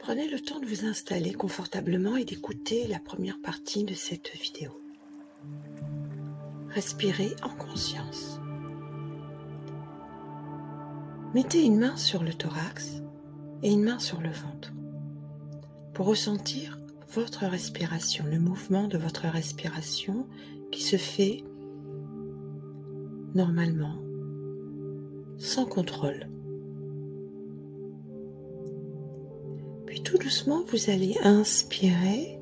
Prenez le temps de vous installer confortablement et d'écouter la première partie de cette vidéo. Respirez en conscience. Mettez une main sur le thorax et une main sur le ventre pour ressentir votre respiration, le mouvement de votre respiration qui se fait normalement, sans contrôle. Puis tout doucement, vous allez inspirer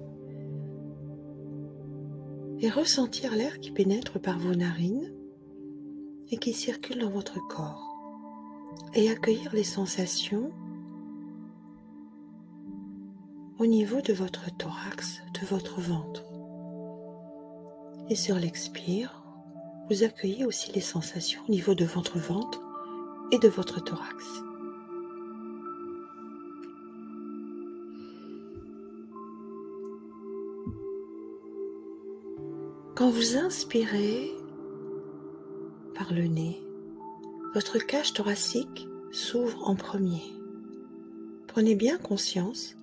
et ressentir l'air qui pénètre par vos narines et qui circule dans votre corps et accueillir les sensations au niveau de votre thorax, de votre ventre. Et sur l'expire, vous accueillez aussi les sensations au niveau de votre ventre et de votre thorax. Quand vous inspirez par le nez, votre cage thoracique s'ouvre en premier. Prenez bien conscience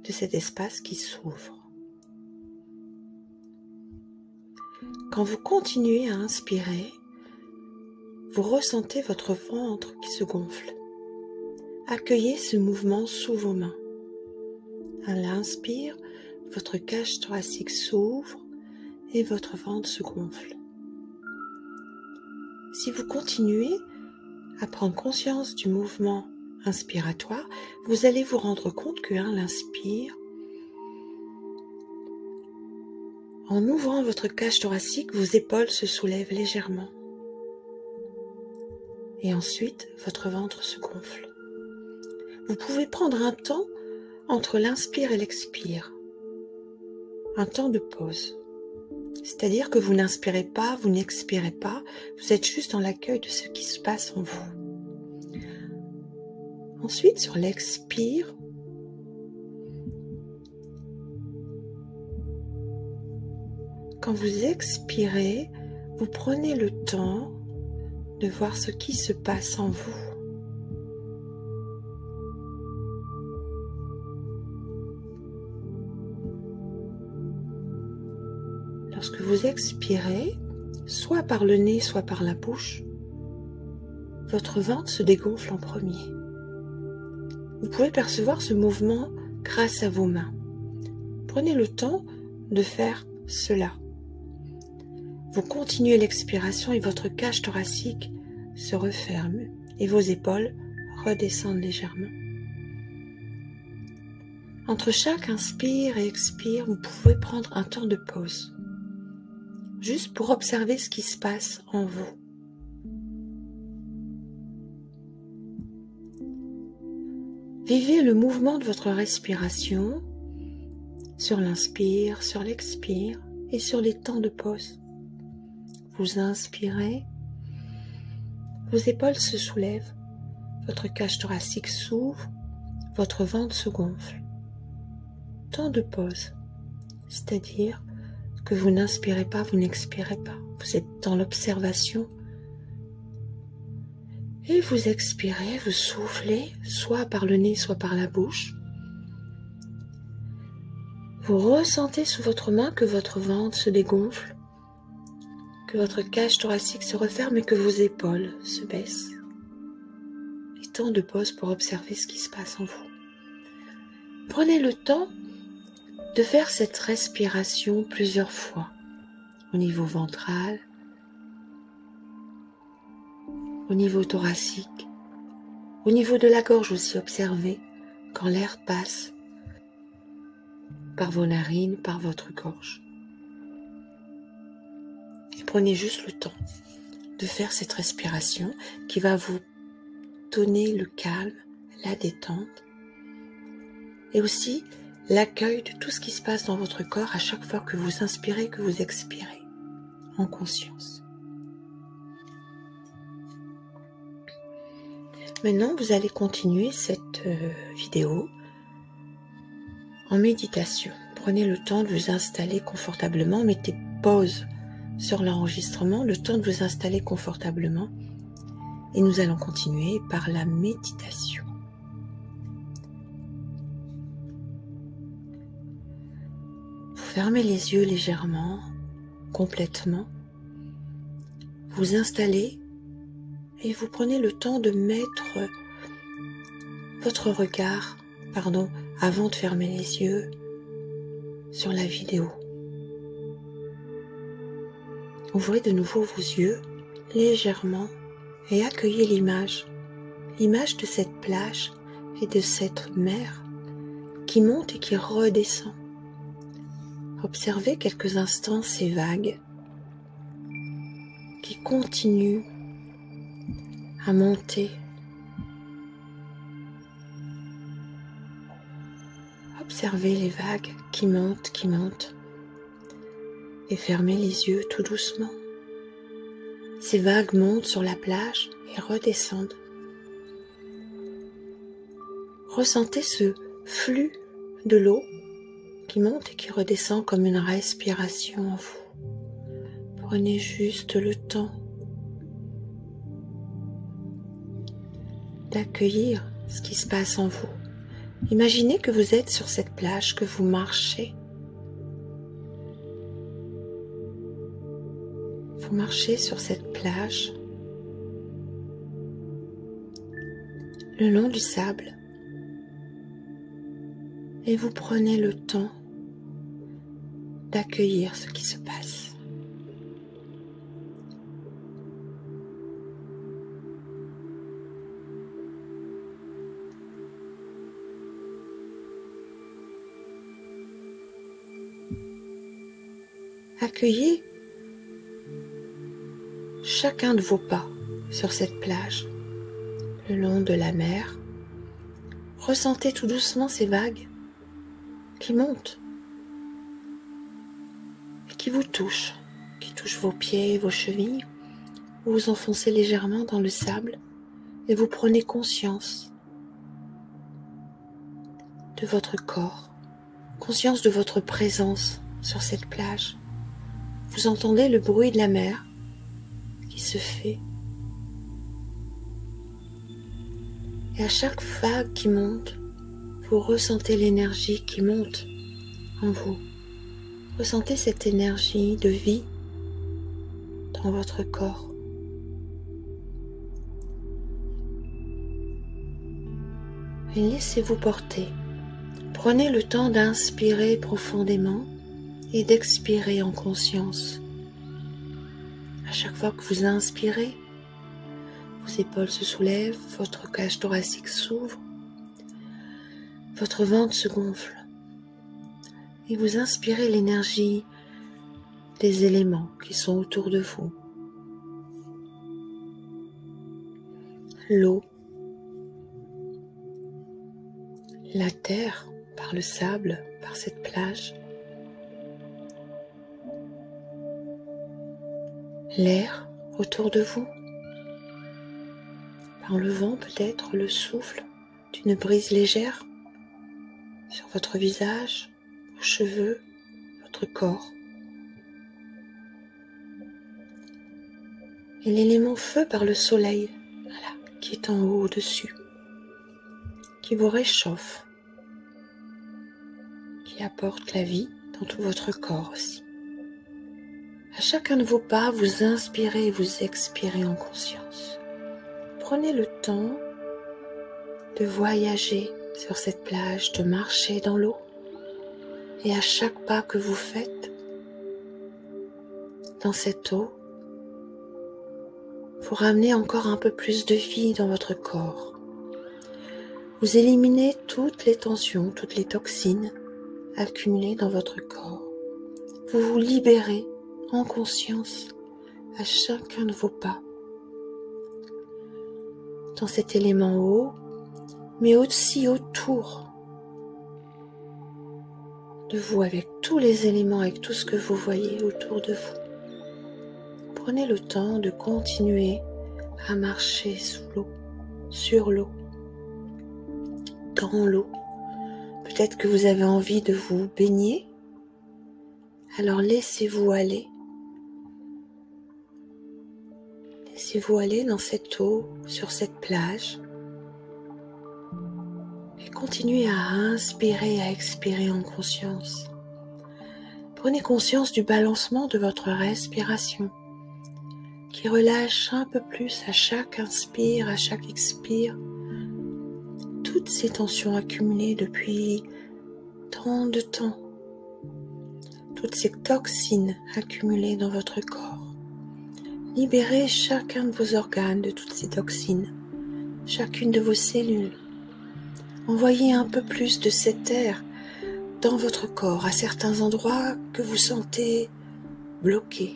de cet espace qui s'ouvre. Quand vous continuez à inspirer, vous ressentez votre ventre qui se gonfle. Accueillez ce mouvement sous vos mains. À l'inspire, votre cage thoracique s'ouvre et votre ventre se gonfle. Si vous continuez à prendre conscience du mouvement inspiratoire, vous allez vous rendre compte qu'à l'inspire, en ouvrant votre cage thoracique, vos épaules se soulèvent légèrement. Et ensuite, votre ventre se gonfle. Vous pouvez prendre un temps entre l'inspire et l'expire, un temps de pause. C'est-à-dire que vous n'inspirez pas, vous n'expirez pas, vous êtes juste dans l'accueil de ce qui se passe en vous. Ensuite, sur l'expire, quand vous expirez, vous prenez le temps de voir ce qui se passe en vous. Lorsque vous expirez, soit par le nez, soit par la bouche, votre ventre se dégonfle en premier. Vous pouvez percevoir ce mouvement grâce à vos mains. Prenez le temps de faire cela. Vous continuez l'expiration et votre cage thoracique se referme et vos épaules redescendent légèrement. Entre chaque inspire et expire, vous pouvez prendre un temps de pause, juste pour observer ce qui se passe en vous. Vivez le mouvement de votre respiration sur l'inspire, sur l'expire et sur les temps de pause. Vous inspirez, vos épaules se soulèvent, votre cage thoracique s'ouvre, votre ventre se gonfle. Temps de pause, c'est-à-dire que vous n'inspirez pas, vous n'expirez pas. Vous êtes dans l'observation et vous expirez, vous soufflez, soit par le nez, soit par la bouche. Vous ressentez sous votre main que votre ventre se dégonfle, que votre cage thoracique se referme et que vos épaules se baissent. Et temps de pause pour observer ce qui se passe en vous. Prenez le temps de faire cette respiration plusieurs fois, au niveau ventral, au niveau thoracique, au niveau de la gorge aussi. Observez quand l'air passe par vos narines, par votre gorge. Et prenez juste le temps de faire cette respiration qui va vous donner le calme, la détente et aussi l'accueil de tout ce qui se passe dans votre corps à chaque fois que vous inspirez, que vous expirez en conscience. Maintenant, vous allez continuer cette vidéo en méditation. Prenez le temps de vous installer confortablement, mettez pause sur l'enregistrement, le temps de vous installer confortablement et nous allons continuer par la méditation. fermez les yeux légèrement, complètement. Vous installez et vous prenez le temps de mettre votre regard, avant de fermer les yeux, sur la vidéo. Ouvrez de nouveau vos yeux légèrement et accueillez l'image de cette plage et de cette mer qui monte et qui redescend. Observez quelques instants ces vagues qui continuent à monter. Observez les vagues qui montent et fermez les yeux tout doucement. Ces vagues montent sur la plage et redescendent. Ressentez ce flux de l'eau qui monte et qui redescend comme une respiration en vous. Prenez juste le temps d'accueillir ce qui se passe en vous. Imaginez que vous êtes sur cette plage, que vous marchez. Vous marchez sur cette plage, le long du sable, et vous prenez le temps d'accueillir ce qui se passe. Accueillez chacun de vos pas sur cette plage, le long de la mer. Ressentez tout doucement ces vagues qui montent et qui vous touchent, qui touchent vos pieds, vos chevilles. Vous vous enfoncez légèrement dans le sable et vous prenez conscience de votre corps, conscience de votre présence sur cette plage. Vous entendez le bruit de la mer qui se fait. Et à chaque vague qui monte, vous ressentez l'énergie qui monte en vous. Ressentez cette énergie de vie dans votre corps. Et laissez-vous porter. Prenez le temps d'inspirer profondément et d'expirer en conscience. À chaque fois que vous inspirez, vos épaules se soulèvent, votre cage thoracique s'ouvre, votre ventre se gonfle et vous inspirez l'énergie des éléments qui sont autour de vous. L'eau, la terre par le sable, par cette plage, l'air autour de vous, par le vent peut-être, le souffle d'une brise légère sur votre visage, vos cheveux, votre corps. Et l'élément feu par le soleil, qui est en haut au-dessus, qui vous réchauffe, qui apporte la vie dans tout votre corps aussi. À chacun de vos pas, vous inspirez et vous expirez en conscience. Prenez le temps de voyager sur cette plage, de marcher dans l'eau. Et à chaque pas que vous faites dans cette eau, vous ramenez encore un peu plus de vie dans votre corps. Vous éliminez toutes les tensions, toutes les toxines accumulées dans votre corps. Vous vous libérez en conscience à chacun de vos pas dans cet élément eau, mais aussi autour de vous, avec tous les éléments, avec tout ce que vous voyez autour de vous. Prenez le temps de continuer à marcher sous l'eau, sur l'eau, dans l'eau. Peut-être que vous avez envie de vous baigner, alors laissez-vous aller. Laissez-vous aller dans cette eau, sur cette plage. Et continuez à inspirer et à expirer en conscience. Prenez conscience du balancement de votre respiration qui relâche un peu plus à chaque inspire, à chaque expire, toutes ces tensions accumulées depuis tant de temps, toutes ces toxines accumulées dans votre corps. Libérez chacun de vos organes de toutes ces toxines, chacune de vos cellules. Envoyez un peu plus de cet air dans votre corps à certains endroits que vous sentez bloqués.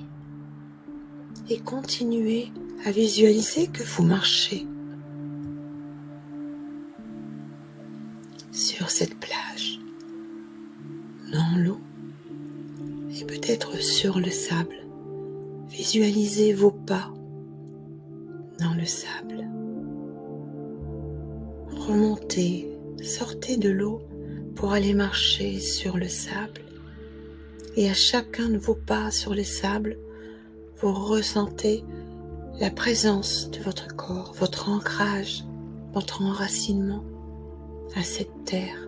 Et continuez à visualiser que vous marchez sur cette plage, dans l'eau et peut-être sur le sable. Visualisez vos pas dans le sable. Remontez, sortez de l'eau pour aller marcher sur le sable. Et à chacun de vos pas sur le sable, vous ressentez la présence de votre corps, votre ancrage, votre enracinement à cette terre.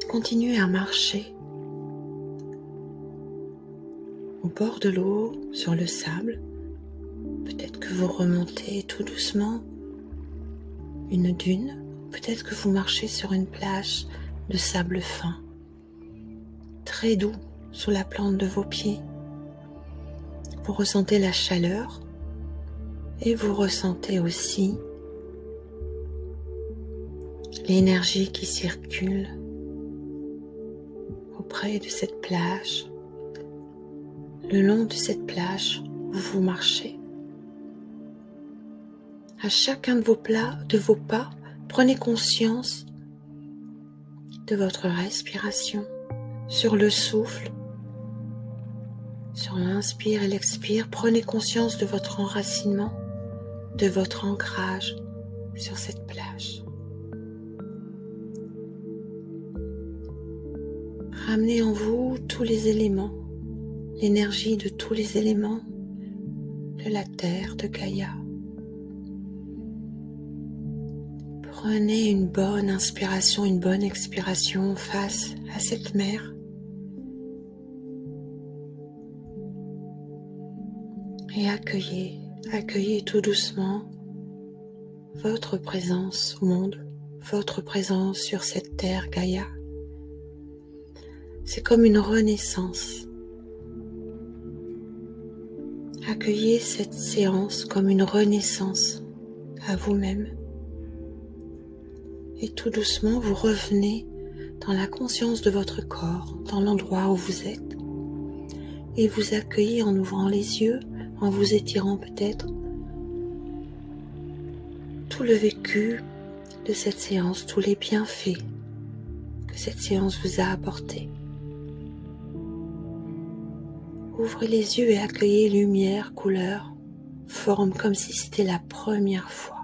Continuez à marcher au bord de l'eau, sur le sable. Peut-être que vous remontez tout doucement une dune, peut-être que vous marchez sur une plage de sable fin, très doux sous la plante de vos pieds. Vous ressentez la chaleur et vous ressentez aussi l'énergie qui circule auprès de cette plage, le long de cette plage où vous marchez. À chacun de vos pas, prenez conscience de votre respiration sur le souffle, sur l'inspire et l'expire. Prenez conscience de votre enracinement, de votre ancrage sur cette plage. Ramenez en vous tous les éléments, l'énergie de tous les éléments de la terre, de Gaïa. Prenez une bonne inspiration, une bonne expiration face à cette mer. Et accueillez tout doucement votre présence au monde, votre présence sur cette terre Gaïa. C'est comme une renaissance. Accueillez cette séance comme une renaissance à vous-même. Et tout doucement, vous revenez dans la conscience de votre corps, dans l'endroit où vous êtes. Et vous accueillez en ouvrant les yeux, en vous étirant peut-être, tout le vécu de cette séance, tous les bienfaits que cette séance vous a apportés. Ouvrez les yeux et accueillez lumière, couleur, forme, comme si c'était la première fois.